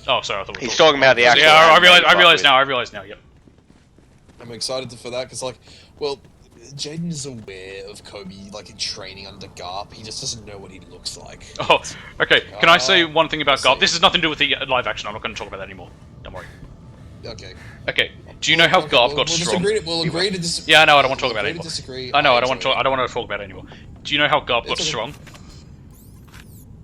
Oh, sorry, I thought He's talking about the actual. Yeah, I realize now. Yep. I'm excited for that because, like, well, Jaden is aware of Kobe, like, in training under Garp. He just doesn't know what he looks like. Oh, okay. Can I say one thing about Garp? see. This has nothing to do with the live action. I'm not going to talk about that anymore. Don't worry. Okay. Okay. Do you know how Garp got strong? We'll agree to disagree. Yeah, I know. I don't want to talk about it anymore. Disagree. I know. I don't want to talk about it anymore. Do you know how Garp got strong?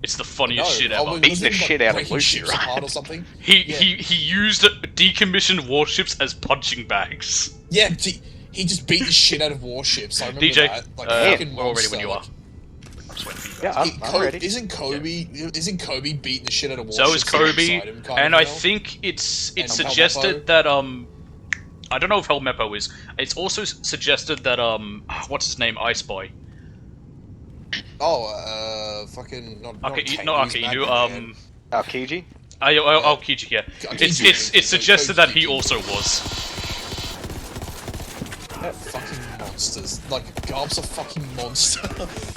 It's the funniest shit ever. Beating the shit out of Lucy, ships apart or something. He used decommissioned warships as punching bags. Yeah, he just beat the shit out of warships. I remember DJ, that. Like, we're all ready when you are. I'm just waiting for you guys. Yeah, I'm ready. Isn't Kobe beating the shit out of warships? So is Kobe, and I think it's suggested that I don't know if Helmeppo is. It's also suggested that what's his name, I Spy. Oh, fucking not Akeinu, Aokiji? Aokiji, yeah. It's suggested that he also was. Fucking monsters. Like, Garp's a fucking monster.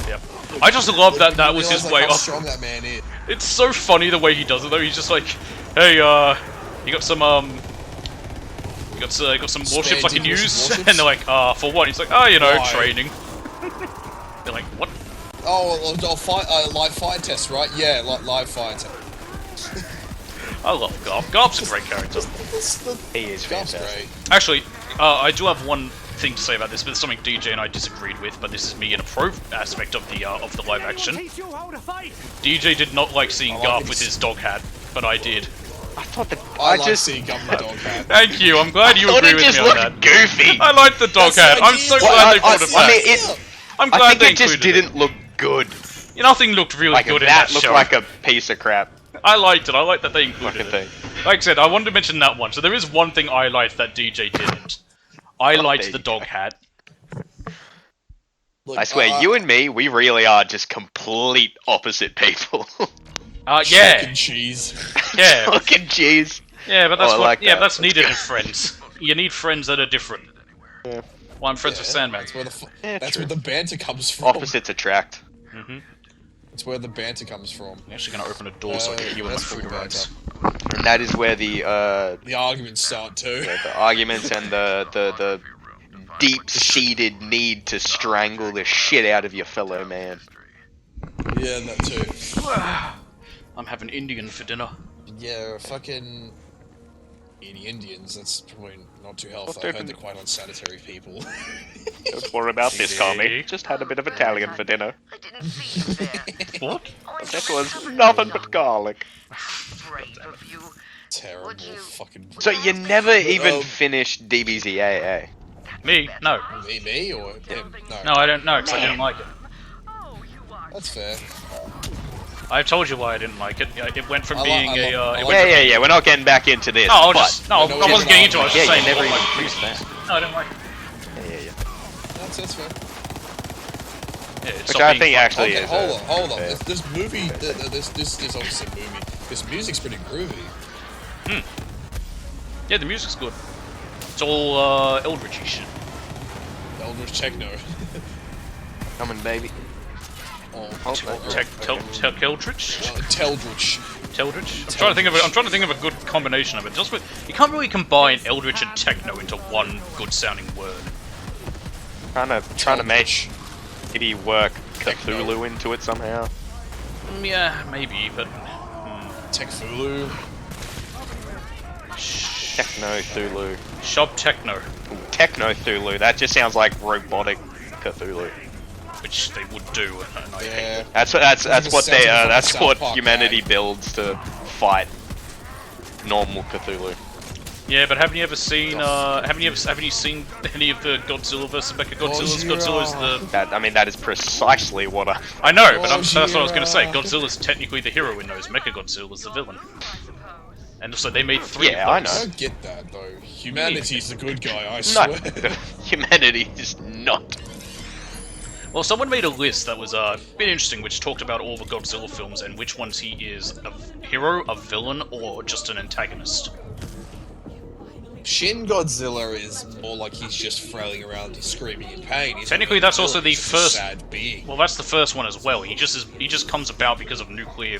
Yep. I just love that was his way. How strong that man is. It's so funny the way he does it though. He's just like, hey, you got some you got some warships I can use, and they're like, for what? He's like, oh, you know, training. They're like, what? Oh, live fire test, right? Yeah, live fire test. I love Garp. Garp's a great character. He is fantastic. Great. Actually, I do have one thing to say about this, but it's something DJ and I disagreed with. But this is me in a pro aspect of the live action. DJ did not like seeing Garp with his dog hat, but I did. I thought that I like seeing Garp with the dog hat. Thank you. I'm glad you agree with me on that. Goofy. I like the dog hat. I'm so glad they brought it back. I'm glad I think they it just didn't look good. Nothing looked really good in that show. That looked like a piece of crap. I liked it. I liked that they included it. Like I said, I wanted to mention that one. So there is one thing I liked that DJ didn't. I liked the dog hat. Look, I swear, you and me, we really are just complete opposite people. Yeah. Fucking cheese. Yeah. Fucking cheese. Yeah, but that's but that's needed in friends. You need friends that are different. Yeah. Well, I'm friends with Sandman. That's where the banter comes from. Opposites attract. That's where the banter comes from. I'm actually gonna open a door so I can hear you in my food arrives. And that is where the arguments start too. Yeah, the arguments and the deep-seated need to strangle the shit out of your fellow man. Yeah, that too. I'm having Indian for dinner. Yeah, fucking Indians. That's probably not too helpful. I heard they're quite unsanitary people. Don't worry about this, Carmi. Just had a bit of Italian for dinner. What? That was nothing but garlic. Terrible fucking... So you never even finished DBZA, Me? No. Me or him? No, I don't know, because I didn't like it. That's fair. I told you why I didn't like it. It went from being a... Yeah, we're not getting back into this. No, I wasn't getting into it, I was just saying... never even used that. No, I didn't like it. Yeah. That's fair. Yeah, Which I think actually is... Hold on. This movie... This obviously a movie. This music's pretty groovy. Yeah, the music's good. It's all Eldritch-y shit. Eldritch techno. Coming, baby. Teldritch? Teldritch. I'm trying to think of a good combination of it. You can't really combine Eldritch and techno into one good-sounding word. Trying to make maybe work Cthulhu into it somehow. Yeah, maybe, but... Techfulu. Techno Thulu. Shop Techno. Ooh, Techno Thulu. That just sounds like robotic Cthulhu. Which they would do, and I hate it. That's what humanity builds to fight normal Cthulhu. Yeah, but haven't you seen any of the Godzilla vs Mechagodzillas? Godzilla's that is precisely what I know, but that's what I was gonna say. Godzilla's technically the hero in those. Mechagodzilla's the villain. And also, they made 3 of those. I know. I don't get that though. Humanity's the good guy, I swear. No, humanity is not. Well, someone made a list that was a bit interesting, which talked about all the Godzilla films and which ones he is a hero, a villain, or just an antagonist. Shin Godzilla is more like he's just flailing around screaming in pain. Technically, that's also the first. Sad being. Well, that's the first one as well. He just comes about because of nuclear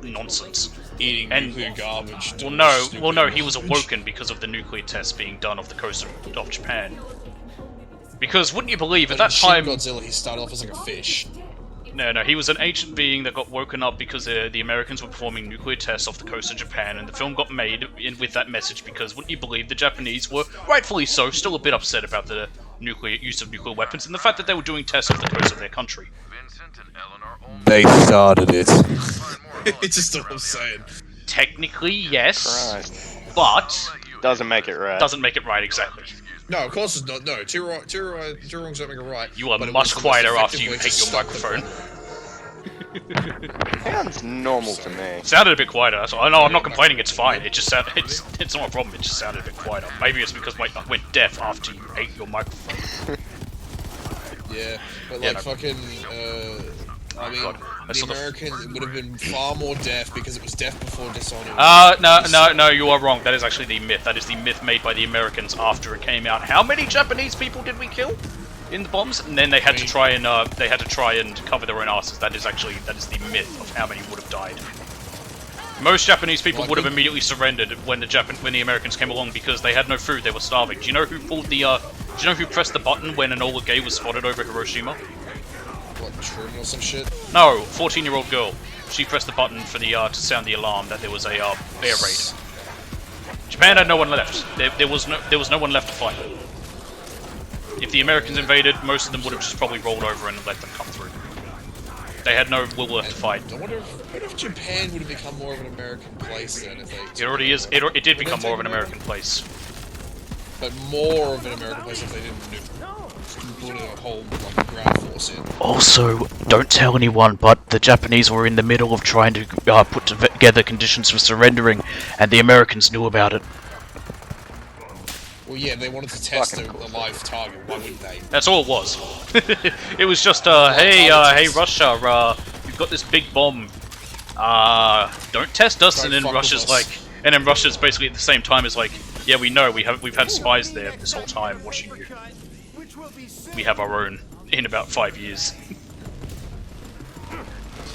nonsense. eating And- nuclear garbage. Well, doing no, nuclear he was garbage. awoken because of the nuclear tests being done off the coast of Japan. Because wouldn't you believe, at But in that Shin time... Godzilla, he started off as like a fish. No, he was an ancient being that got woken up because the Americans were performing nuclear tests off the coast of Japan, and the film got made with that message because, wouldn't you believe, the Japanese were, rightfully so, still a bit upset about the use of nuclear weapons and the fact that they were doing tests off the coast of their country. They started it. It's just what I'm saying. Technically, yes, Christ. but Doesn't make it right. doesn't make it right exactly. No, of course it's not. No, two wrongs don't make it right. You are but it much was the most quieter after effective you way to hit your stop the microphone. Sounds normal to me. Sounded a bit quieter. That's all. I know I'm not complaining. It's fine. It just sounded. It's not a problem. It just sounded a bit quieter. Maybe it's because I went deaf after you ate your microphone. Yeah, but Yeah, like no. fucking, I mean, God. I the saw the- American would have been far more deaf because it was deaf before Dishonored. No, you are wrong. That is actually the myth. That is the myth made by the Americans after it came out. How many Japanese people did we kill in the bombs? And then they had to try and cover their own asses. That is the myth of how many would have died. Most Japanese people would have immediately surrendered when the Americans came along because they had no food. They were starving. Do you know who pressed the button when Enola Gay was spotted over Hiroshima? What, Truman or some shit? No, 14-year-old girl. She pressed the button for the to sound the alarm that there was a air raid. Japan had no one left. There was no one left to fight. If the Americans invaded, most of them would have just probably rolled over and let them come through. They had no will left to fight. I wonder if Japan would have become more of an American place then if they... It already is. It did become more of an American place. But more of an American place if they didn't put a whole like ground force in. Also, don't tell anyone, but the Japanese were in the middle of trying to put together conditions for surrendering, and the Americans knew about it. Well, yeah, they wanted to test a live target. Why wouldn't they? That's all it was. It was just, hey Russia, you've got this big bomb. Don't test us. Don't And then fuck Russia's with like, us. and then Russia's basically at the same time is like, yeah, we know we've had spies there this whole time watching you. We have our own in about 5 years.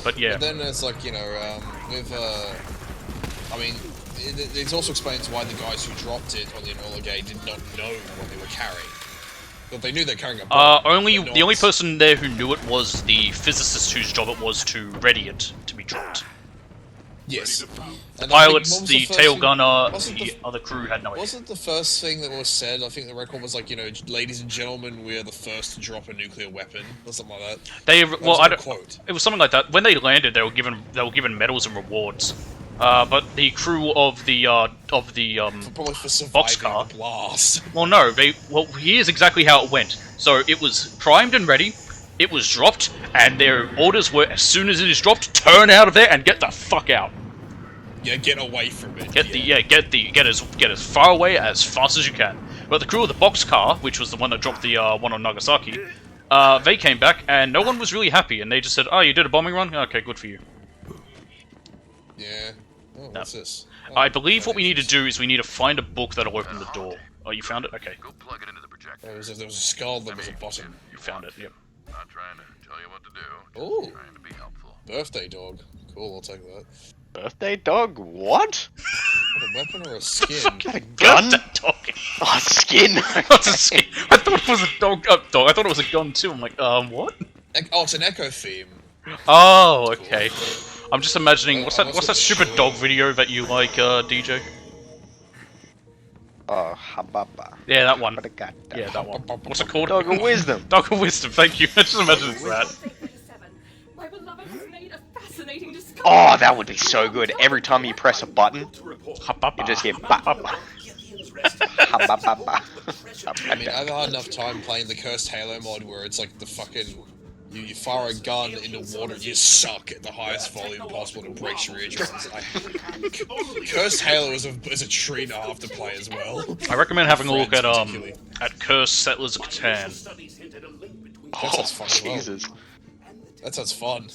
But yeah. But then it's like, you know, I mean, it also explains why the guys who dropped it on the Enola Gay did not know what they were carrying. But they knew they're carrying a bomb. The only person there who knew it was the physicist whose job it was to ready it to be dropped. Yes. The pilots, the tail gunner, the other crew had no idea. Wasn't the first thing that was said, I think the record was like, you know, ladies and gentlemen, we are the first to drop a nuclear weapon, or something like that. Well, I don't. Quote. It was something like that. When they landed, they were given medals and rewards. But the crew of the Probably for surviving boxcar. the blast. Well, no. Well, here's exactly how it went. So it was primed and ready. It was dropped, and their orders were: as soon as it is dropped, turn out of there and get the fuck out. Yeah, get away from it. Get as far away as fast as you can. But the crew of the boxcar, which was the one that dropped the one on Nagasaki, they came back and no one was really happy, and they just said, "Oh, you did a bombing run? Okay, good for you." Yeah. Oh, what's this? Oh, I believe what we need to do is we need to find a book that'll open the door. Oh, you found it? Okay, Go plug it into the projector. There was a skull that was a bottom. you found it. Yep. Not trying to tell you what to do. Ooh. Just trying to be helpful. Birthday dog. Cool, I'll take that. Birthday dog? What? A weapon or a skin? Got a gun? That's a dog. Oh, skin. That's a skin. I thought it was a dog. Dog. I thought it was a gun too. I'm like, what? Oh, it's an echo theme. Oh, okay. I'm just imagining what's that Almost stupid sure. dog video that you like, DJ? Oh, hababa. Yeah, that one. What a god. Yeah, that one. What's it called? Dog of wisdom. Dog of wisdom. Thank you. I just imagine it's that. My beloved has made a fascinating discovery. Oh, that would be so good. Every time you press a button, you just hear ba ba ba. I mean, I've had enough time playing the Cursed Halo mod where it's like the fucking... You fire a gun into water and you suck at the highest volume possible and it breaks your eardrums. Cursed Halo is a treat I have to play as well. I recommend having a look at Particularly. Cursed Settlers of Catan. That sounds fun as well. Jesus. That sounds fun.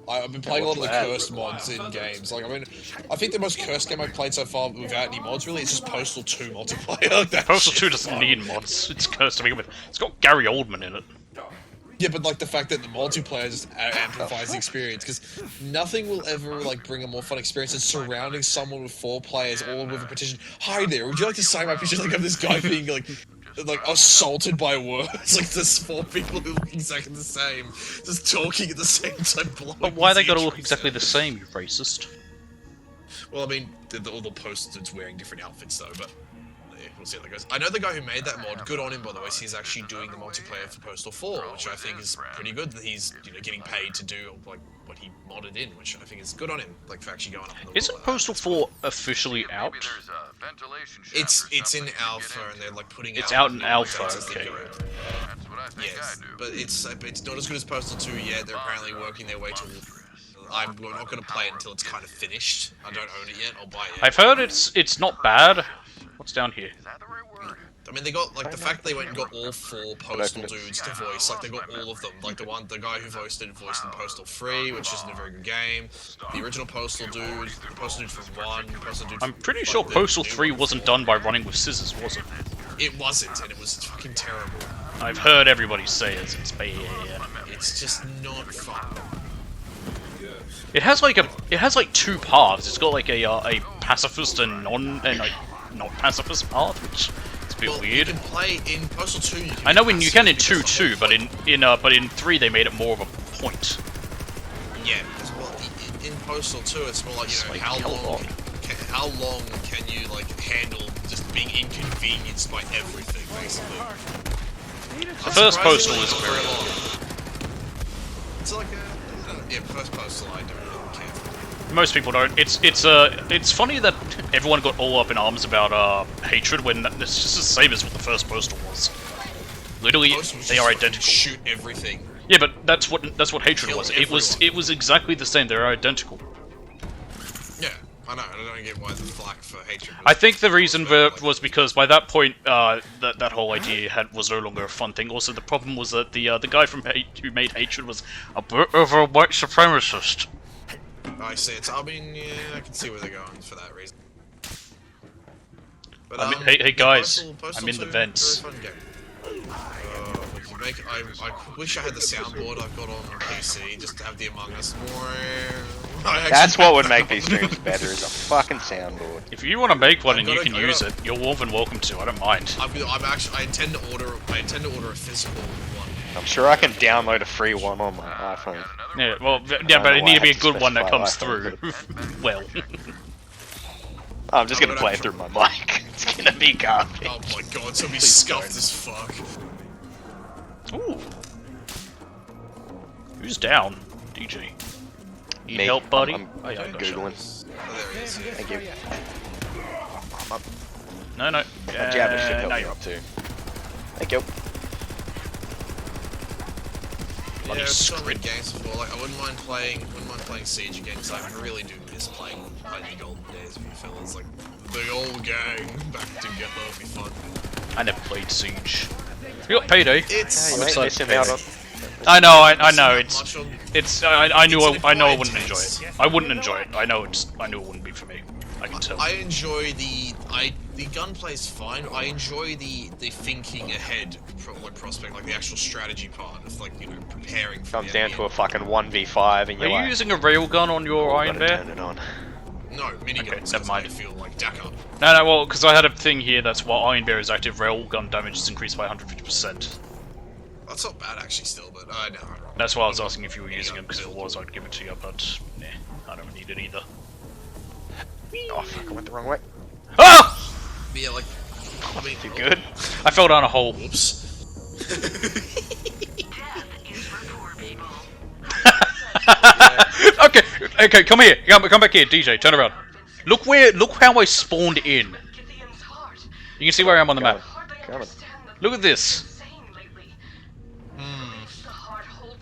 I've been playing a lot of the cursed mods in games. Like, I mean, I think the most cursed game I've played so far without any mods really is just Postal 2 multiplayer. That Postal shit 2 is doesn't fun. need mods. It's cursed to begin with. It's got Gary Oldman in it. Yeah, but like the fact that the multiplayer just amplifies the experience, because nothing will ever like bring a more fun experience than surrounding someone with 4 players, all with a petition. Hi there, would you like to sign my petition? Like, of this guy being like assaulted by words. Like, there's 4 people who look exactly the same, just talking at the same time. But why they gotta look exactly the same, you racist? Well, I mean, all the posters wearing different outfits though, but. We'll see how that goes. I know the guy who made that mod. Good on him, by the way. He's actually doing the multiplayer for Postal 4, which I think is pretty good. That he's getting paid to do like what he modded in, which I think is good on him. Like for actually going up. In the Isn't Postal 4 officially out? It's in alpha, and they're like putting. It's out in alpha. Okay. Yes, but it's not as good as Postal 2 yet. They're apparently working their way to. I'm not going to play it until it's kind of finished. I don't own it yet. I'll buy it. I've heard it's not bad. What's down here? I mean, they got like the fact they went and got all 4 Postal dudes to voice. Like they got all of them. Like the guy who voiced in Postal 3, which isn't a very good game. The original Postal dude, the Postal dude from 1, Postal dude. I'm pretty sure Postal 3 wasn't done by running with scissors, was it? It wasn't, and it was fucking terrible. I've heard everybody say it's bad. It's just not fun. It has like 2 paths. It's got like a pacifist and not pacifist path, which is a bit weird. You can play in Postal 2. I know you can in 2 too, but in 3 they made it more of a point. Yeah, because in Postal 2 it's more like how long can you like handle just being inconvenienced by everything, basically. The first Postal is very long. It's like first Postal I don't really care. Most people don't. It's funny that everyone got all up in arms about hatred when it's just the same as what the first Postal was. Literally, they are identical. Shoot everything. Yeah, but that's what hatred was. It was exactly the same. They're identical. Yeah, I know. I don't get why the flack for hatred. I think the reason was because by that point, that whole idea was no longer a fun thing. Also, the problem was that the guy who made hatred was a bit of a white supremacist. I see. I mean, yeah, I can see where they're going for that reason. But, hey guys, Postal I'm in the 2, vents. very fun game. I wish I had the soundboard I've got on PC just to have the Among Us more. That's what would make these streams better, is a fucking soundboard. If you want to make one and you can use it, you're more than welcome to. I don't mind. I intend to order a physical one. I'm sure I can download a free one on my iPhone. Yeah, well, yeah, but it needs to be a good one that comes through. Well. I'm just gonna play it through my mic. It's gonna be garbage. Oh my god, it's gonna be scuffed as fuck. Ooh. Who's down? DJ. Need Me. help, buddy? I'm Oh, yeah, I gotcha. Googling. Oh, there he is. Thank you. I'm up. No. My jabber should help no, me you're up too. Thank you. Yeah, I've played games before. Like, I wouldn't mind playing Siege again, because I really do miss playing like the golden days with you fellas. Like the old gang back together would be fun. I never played Siege. You got Payday. It's You ain't missing out on. I know. I knew I wouldn't enjoy mechanics. it. I wouldn't enjoy it. I knew it wouldn't be for me. I can tell. I enjoy the gunplay's fine. I enjoy the thinking ahead prospect, like the actual strategy part of preparing. For Comes down to a fucking 1v5 and Are you're you like, using a railgun on your Iron gotta Bear? turn it on. No, miniguns. never mind. I feel like Dakar. No, well, because I had a thing here that's while Iron Bear is active, railgun damage is increased by 150%. That's not bad actually, still, but no. That's why I was asking if you were using it, because if it was, I'd give it to you, but nah, I don't need it either. Oh fuck, I went the wrong way. Ah! But yeah, like, I mean, Too good. I fell down a hole. Whoops. Okay, come here. Come back here, DJ. Turn around. Look how I spawned in. You can see where I am on the map. Coming. Look at this.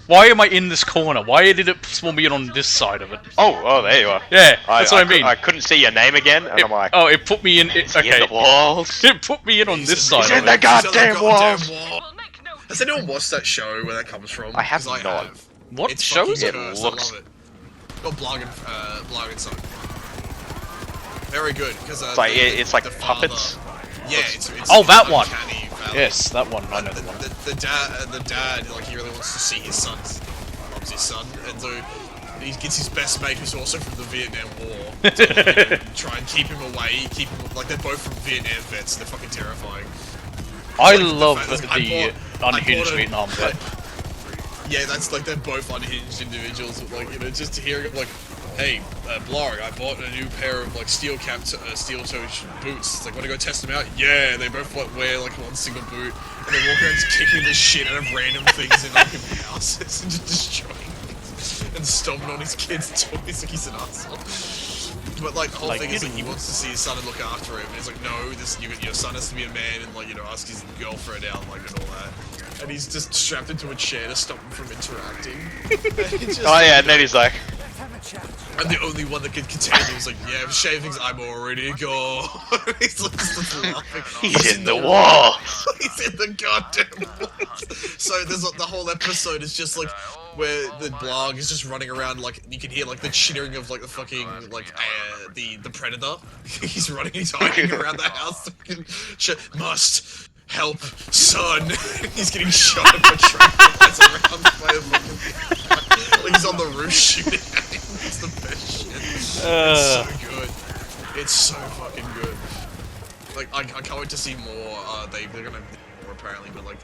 Why am I in this corner? Why did it spawn me in on this side of it? Oh, there you are. Yeah, that's what I mean. I couldn't see your name again, and I'm like, it put me in. is he Okay, in the walls? it put me in on this side. He's of in the it. goddamn walls. Has anyone watched that show where that comes from? I have 'Cause not. have. What It's show is fucking it? cursed, looks- I love it. Got Blog and Son. Very good because It's like puppets. Yeah, it's Oh, that one. uncanny, Yes, that one. I know the, the one. the dad, like he really wants to see his son, loves his son, and so he gets his best mate, who's also from the Vietnam War, to try and keep him away. Keep him like they're both from Vietnam vets. They're fucking terrifying. I Like, love I bought unhinged a- Vietnam vet. Yeah, that's like they're both unhinged individuals. But, like, you know, just hearing it like, hey, Blarg, I bought a new pair of like steel toe boots. It's like, want to go test them out? Yeah, they both like, wear like one single boot, and they walk around just kicking the shit out of random things in like houses and just destroying things and stomping on his kids' toys like he's an asshole. But like the whole Like, thing is you- that he wants to see his son and look after him. And it's like, no, your son has to be a man and like, you know, ask his girlfriend out, like, and all that. And he's just strapped into a chair to stop him from interacting. And it's just, Oh yeah, and then he's like, I'm the only one that can contain him. He's like, yeah, I'm shavings, I'm already gone. He's like, just laughing. he's in the wall. He's in the goddamn woods. So there's like, the whole episode is just like where the Blarg is just running around, like you can hear like the chittering of like the fucking like the predator. He's running, he's hiding around the house. Must help, son. He's getting shot at by tranquilizer rounds by a fucking. Like he's on the roof shooting at him. It's the best shit. It's so good. It's so fucking good. Like I can't wait to see more. They're gonna do more apparently, but like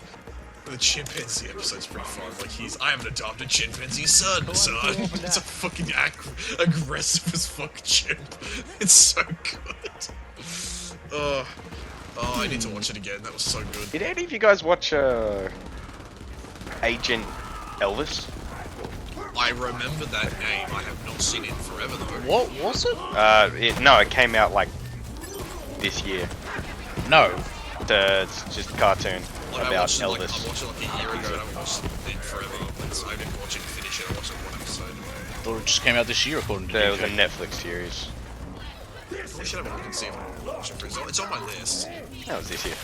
the chimpanzee episode's pretty fun. Like I have an adopted chimpanzee son. It's a fucking aggressive as fuck chimp. It's so good. Oh, I need to watch it again. That was so good. Did any of you guys watch Agent Elvis? I remember that name. I have not seen it in forever though. What was it? No, it came out like this year. No. It's just a cartoon Like, I about watched it, like, Elvis. I watched it like a year ago and I haven't watched it in forever. I didn't watch it and finish it. I watched it one episode. Thought it just came out this year according to There was a DK. Netflix series. I should have a look and see if I can watch it. It's on my list. That was this year.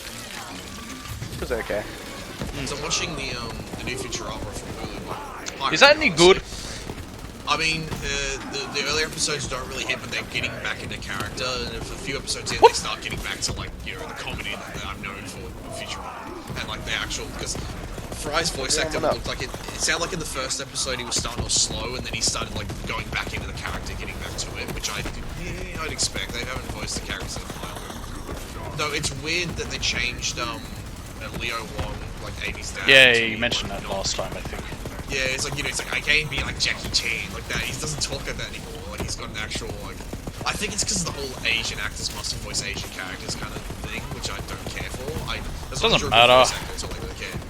It was okay. So I'm watching the new Futurama from Hulu. Is that any good? I mean, the earlier episodes don't really hit, but they're getting back into character, and if a few episodes in, they start getting back to, like, you know, the comedy that I'm known for Futurama. And, like, the actual, because Fry's voice actor looked like it sounded like in the first episode he was starting off slow, and then he started, like, going back into the character, getting back to it, which I'd expect. They haven't voiced the characters in a while. Though it's weird that they changed, Leo Wong, like, Amy's dad. Yeah, to you mentioned that not- last time, I think. Yeah, it's like, you know, it's like, I can't be like Jackie Chan, like that. He doesn't talk like that anymore. Like, he's got an actual, like. I think it's because the whole Asian actors must voice Asian characters kind of thing, which I don't care for. As long as Doesn't you're a good matter. voice actor, it's all I really care.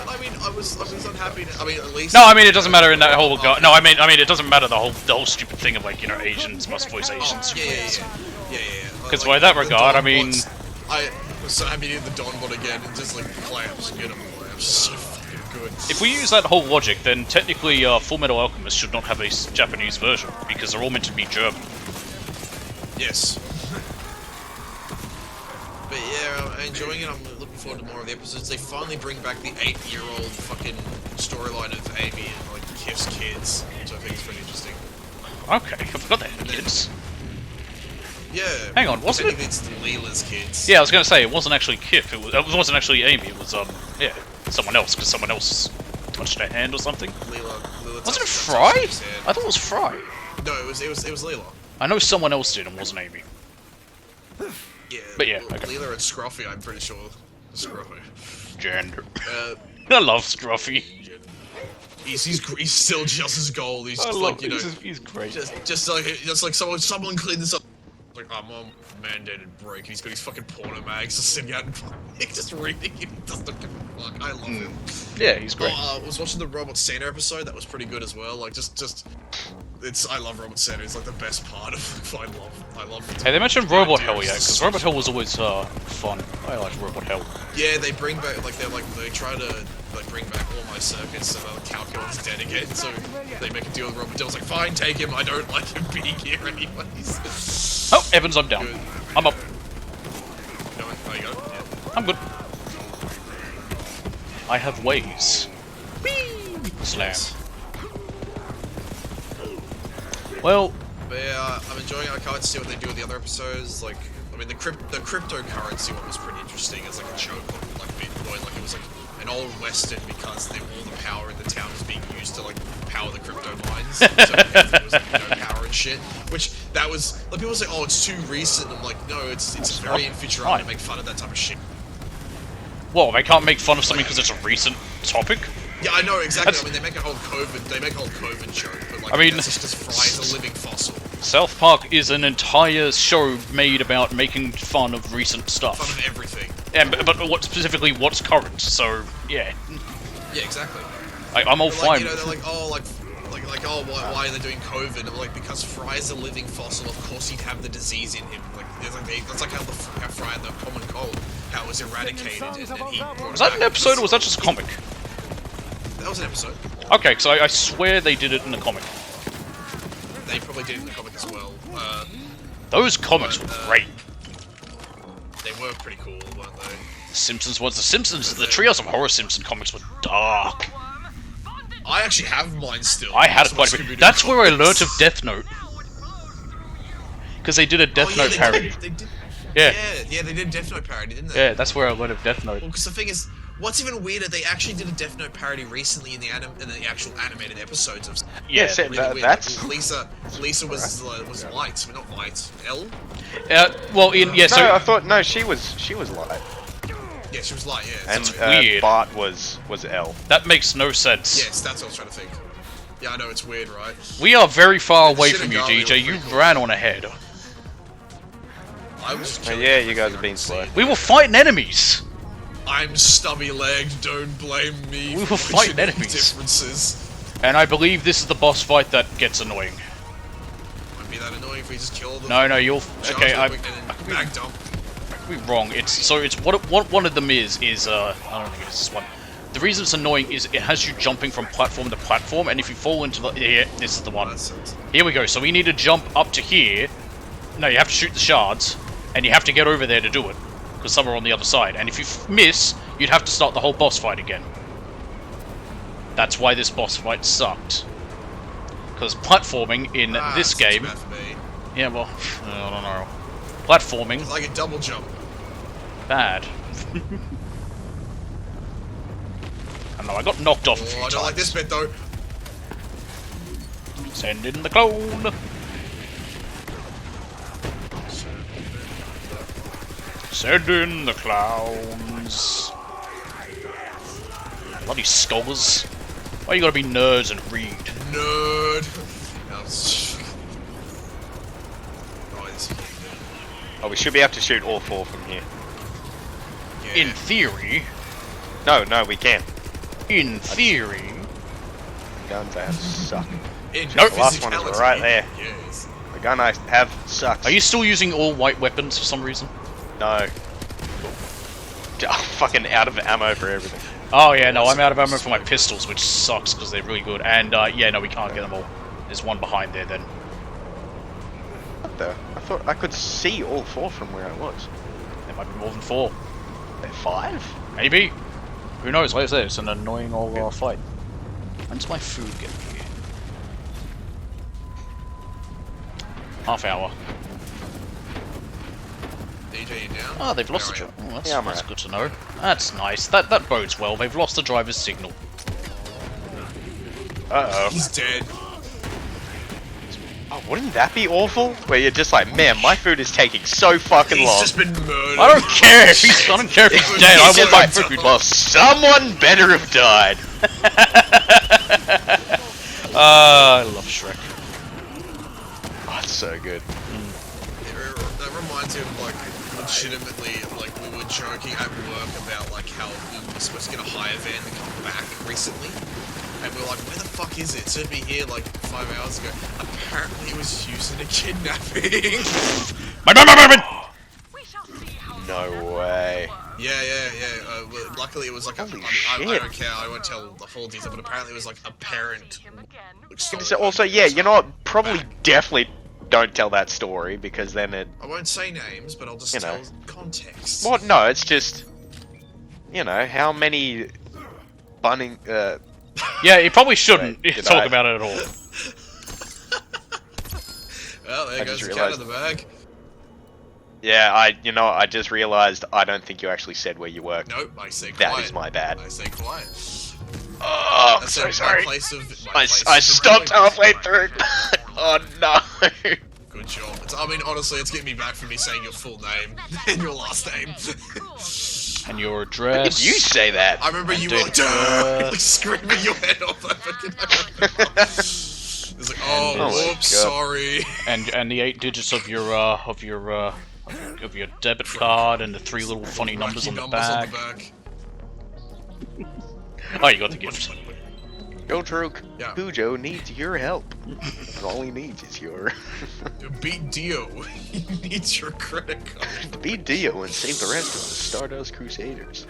But I mean, I was unhappy. I mean, at least. No, I mean it doesn't matter in that whole. No, I mean it doesn't matter the whole stupid thing of like, you know, Asians must voice Asians. Yeah. Because by that regard, I mean, I was so happy to hear the Dawnbot again and just like clams, get them. I'm so fucking good. if we use that whole logic, then technically Full Metal Alchemist should not have a Japanese version because they're all meant to be German. Yes. But yeah, I'm enjoying it. I'm looking forward to more of the episodes. They finally bring back the 8-year-old fucking storyline of Amy and like Kif's kids, which I think is pretty interesting. Okay, I forgot they had kids. Yeah. Hang on, wasn't it? Technically it's Leela's kids. Yeah, I was gonna say it wasn't actually Kif. It wasn't actually Amy. It was yeah, someone else because someone else touched her hand or something. Leela Wasn't it touched Fry? his hand. I thought it was Fry. No, it was Leela. I know someone else did and wasn't Amy. Yeah. But yeah, okay. Leela and Scruffy, I'm pretty sure. Scruffy. Gender. Uh, I love Scruffy. he's still just as gold. He's I just love like, you know, he's great. just like someone clean this up. Like, oh, mom, mandated break. And he's got his fucking porno mags just sitting out in public, just reading it. He doesn't give a fuck. I love him. Yeah, he's great. I was watching the Robot Santa episode. That was pretty good as well. Like, I love Robot Santa. It's like the best part of. I love it. Hey, they mentioned The Robot idea Hell is yet, because Robot Hell was always fun. I liked Robot Hell. Yeah, they bring back they try to bring back all my circuits so that Calculin's dead again. So they make a deal with Robot Hell's like, fine, take him. I don't like him being here anyways. Oh, Evans, I'm down. Good. I'm up. No, there you go. Yeah. I'm good. I have ways. Whee! Slam. Well, But yeah, I'm enjoying it. I can't wait to see what they do with the other episodes. Like, mean, the cryptocurrency one was pretty interesting as like a joke, like Bitcoin, like it was like an old western because all the power in the town was being used to like power the crypto mines, so everything was like no power and shit. Which that was like people say, oh, it's too recent. I'm like, no, it's very in Futurama to make fun of that type of shit. Well, they can't make fun of something because it's a recent topic. Yeah, I know exactly. I mean, they make a whole COVID joke, but like, I mean, that's just because Fry's a living fossil. South Park is an entire show made about making fun of recent stuff. Fun of everything. And but specifically what's current. So yeah. Yeah, exactly. I'm all fine. You know, they're like, oh, oh, why are they doing COVID? And I'm like, because Fry's a living fossil. Of course, he'd have the disease in him. Like, that's like how Fry had the common cold, how it was eradicated, and he. Was that an episode or was that just a comic? That was an episode. Okay, because I swear they did it in the comic. They probably did it in the comic as well. Those comics were great. They were pretty cool, weren't they? Simpsons was the Simpsons. The Treehouse of Horror Simpson comics were dark. I actually have mine still. I had it quite a bit. That's where I learnt of Death Note. Because they did a Death Note parody. They did. Yeah. Yeah, they did a Death Note parody, didn't they? Yeah, that's where I learned of Death Note. Well, because the thing is, what's even weirder, they actually did a Death Note parody recently in the actual animated episodes of. Yeah, really that's Lisa was light, but not light. L. Well, so no, I thought no, she was light. Yeah, she was light. Yeah, And that's weird. Bart was L. that makes no sense. yes, that's what I was trying to think. Yeah, I know it's weird, right? We are very far away Shit from and you, Garlic DJ. were You pretty cool. ran on ahead. I was. Oh, yeah, you guys are being slow. We were fighting enemies. I'm stubby-legged. Don't blame me. We for were fighting my enemies. Differences. And I believe this is the boss fight that gets annoying. Might be that annoying if we just kill them. No, you'll. Charge Okay, real I quick and then back dump. could be wrong. It's what one of them is I don't think it's this one. The reason it's annoying is it has you jumping from platform to platform, and if you fall into the this is the one. That sucks. Here we go. So we need to jump up to here. No, you have to shoot the shards, and you have to get over there to do it, because some are on the other side. And if you miss, you'd have to start the whole boss fight again. That's why this boss fight sucked. Because platforming in this That's game, too bad for me. yeah, well, I don't know. Platforming, It's like a double jump. bad. I know, I got knocked off a few Oh, I don't like this times. bit though. Send in the clone. Send in the clowns. Bloody scholars. Why you gotta be nerds and read? Nerd. That was... Oh, this... Oh, we should be able to shoot all four from here. Yeah. In theory. No, we can't. In theory. Guns I have suck. In Nope. The last one is physicality, right there. Yes. The gun I have sucks. Are you still using all white weapons for some reason? No. Fucking out of ammo for everything. Oh yeah, no, I'm out of ammo for my pistols, which sucks because they're really good. And yeah, no, we can't get them all. There's one behind there then. What the? I thought I could see all four from where I was. There might be more than 4. They're 5? Maybe. Who knows? Like I said, it's an annoying old fight. When's my food getting here? Half hour. DJ, you down? Oh, they've lost the Where are driver. Oh, that's, Yeah, I'm that's right. good to know. That's nice. That bodes well. They've lost the driver's signal. Uh-oh. He's dead. Oh, wouldn't that be awful? Where you're just like, man, my food is taking so fucking He's long. just been murdered. I don't care if he's. I don't care if he's dead. I He's want just my like, food. well, someone better have died. I love Shrek. Oh, it's so good. That reminds me of, like, legitimately, like, we were joking at work about, like, how we were supposed to get a hire van to come back recently. And we were like, where the fuck is it? It should be here, like, 5 hours ago. Apparently it was used in a kidnapping. We shall see how No way. Yeah. Well, luckily it was, like, Holy I shit. don't care, I won't tell the full detail, but apparently it was, like, a parent. him again. So also, yeah, you know what? Probably definitely don't tell that story because then it... I won't say names, but I'll just You know. tell context. Well, no, it's just... You know, how many... Bunning... Yeah, you probably shouldn't Wait, did talk I- about it at all. Well, there I goes just the cat in realised- the bag. Yeah, you know, I just realized I don't think you actually said where you work. Nope, I say quiet. That is my bad. I say quiet. Oh, I'm That's so my sorry. place of, I stopped halfway through. Oh no. Good job. I mean, honestly, it's getting me back from me saying your full name and your last name. And your How address. did you say that? I remember you were like, Duh. like screaming your head off. It's like, oh, Oh my whoops, God. sorry. And the 8 digits of your debit card and the 3 little funny numbers on the back. Oh, you got the gift. Yo, Truk. Yeah. Cujo needs your help. All he needs is your... To beat Dio, he needs your credit card. to beat Dio and save the rest of the Stardust Crusaders.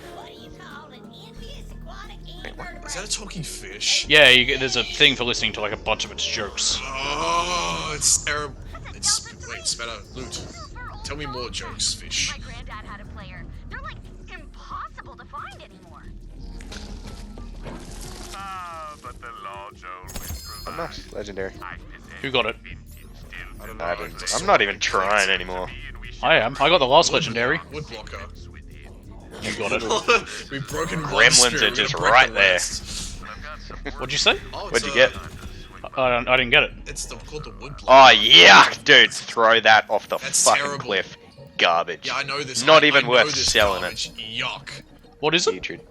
Is that a talking fish? Yeah, there's a thing for listening to like a bunch of its jokes. Oh, it's terrible. Wait, Spanner, loot. Tell me more jokes, fish. My granddad had a player. They're like impossible to find anymore. But the large old will Oh, nice. Legendary. Who got it? I don't know. I'm not even trying anymore. I am. I got the last legendary. Woodblocker. You got it. We've broken one Gremlins spirit, are we're just gonna break right the there. rest. What'd you say? Oh, it's, What'd you get? I didn't get it. It's called the Woodblocker. Oh, yuck! Dude, throw that off the That's fucking terrible. cliff. Garbage. Yeah, I know this. Not I even know worth this selling garbage. Yuck. What is it? Putrid.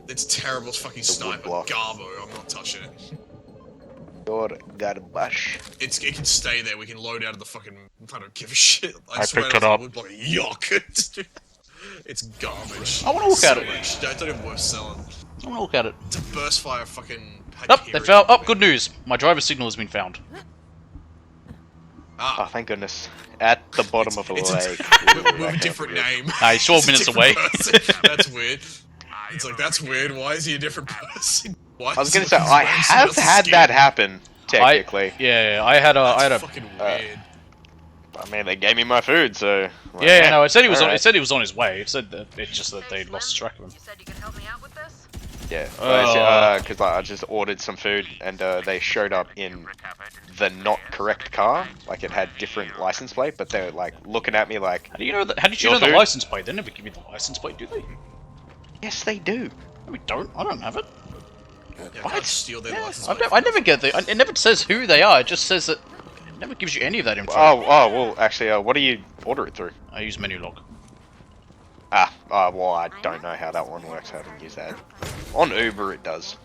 It's terrible. It's fucking sniper. woodblock. Garbo. I'm not touching it. Got a bush. It can stay there. We can load out of the fucking. I don't give a shit. I swear picked it it's a up. Woodblocker. Yuck. It's garbage. I wanna look at it. Don't even worth selling. I wanna look at it. It's a burst fire fucking. Up, they Hyperion, found. Up, man. good news. My driver signal has been found. Oh, Ah, thank goodness. At the bottom of a it's lake. with a different name. Nah, he's 12 It's a minutes different away. person. That's weird. It's like, that's weird. Why is he a different person? Why I was is gonna he say, like I he's wearing have someone had else's that skin? happen, technically. Yeah, I had That's a. fucking weird. I mean, they gave me my food, so... like, Yeah, no, it said he was on. alright. It said he was on his way. It said that it's just that they lost track of him. You said you could help me out with this? Yeah, Oh. because I just ordered some food, and they showed up in the not correct car. Like, it had different license plate, but they were, like, looking at me like... How do you know that? How did you Your know the food? license plate? They never give you the license plate, do they? Yes, they do. No, we don't. I don't have it. Yeah, What? can't steal their license I plate. never get the. It never says who they are. It just says that. It never gives you any of that info. Oh, well, actually, what do you order it through? I use menu log. Well, I don't know how that one works, how to use that. On Uber, it does.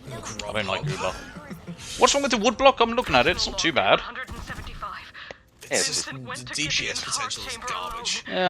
I don't like Uber. What's wrong with the woodblock? I'm looking at it. It's not too bad. 175. Yeah, It's it's just, the DPS potential is garbage. Yeah,